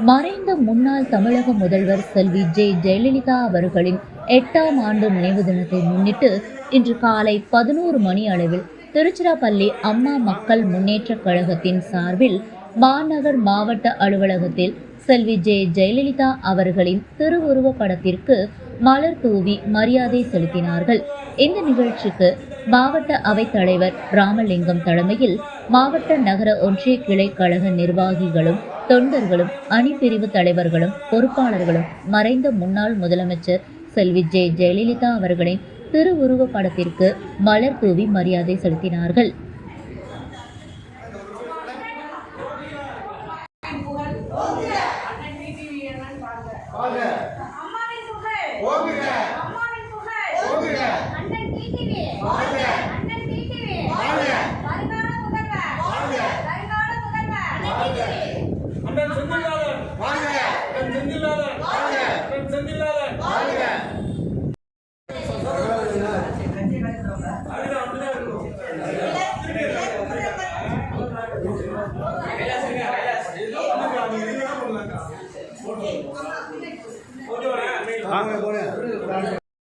மறைந்த முன்னாள் தமிழக முதல்வர் செல்வி ஜெயலலிதா அவர்களின் 8ஆம் ஆண்டு நினைவு தினத்தை முன்னிட்டு இன்று காலை 11 மணி அளவில் திருச்சிராப்பள்ளி அம்மா மக்கள் முன்னேற்றக் கழகத்தின் சார்பில் மாநகர் மாவட்ட அலுவலகத்தில் செல்வி ஜெயலலிதா அவர்களின் திருவுருவ படத்திற்கு மலர் தூவி மரியாதை செலுத்தினார்கள். இந்த நிகழ்ச்சிக்கு மாவட்ட அவைத்தலைவர் ராமலிங்கம் தலைமையில் மாவட்ட நகர ஒன்றிய கிளை கழக நிர்வாகிகளும் தொண்டர்களும் அணிப்பிரிவு தலைவர்களும் பொறுப்பாளர்களும் மறைந்த முன்னாள் முதலமைச்சர் செல்வி ஜெயலலிதா அவர்களின் திருவுருவ படத்திற்கு மலர் தூவி மரியாதை செலுத்தினார்கள். அண்ணன் செந்தில்நாதன்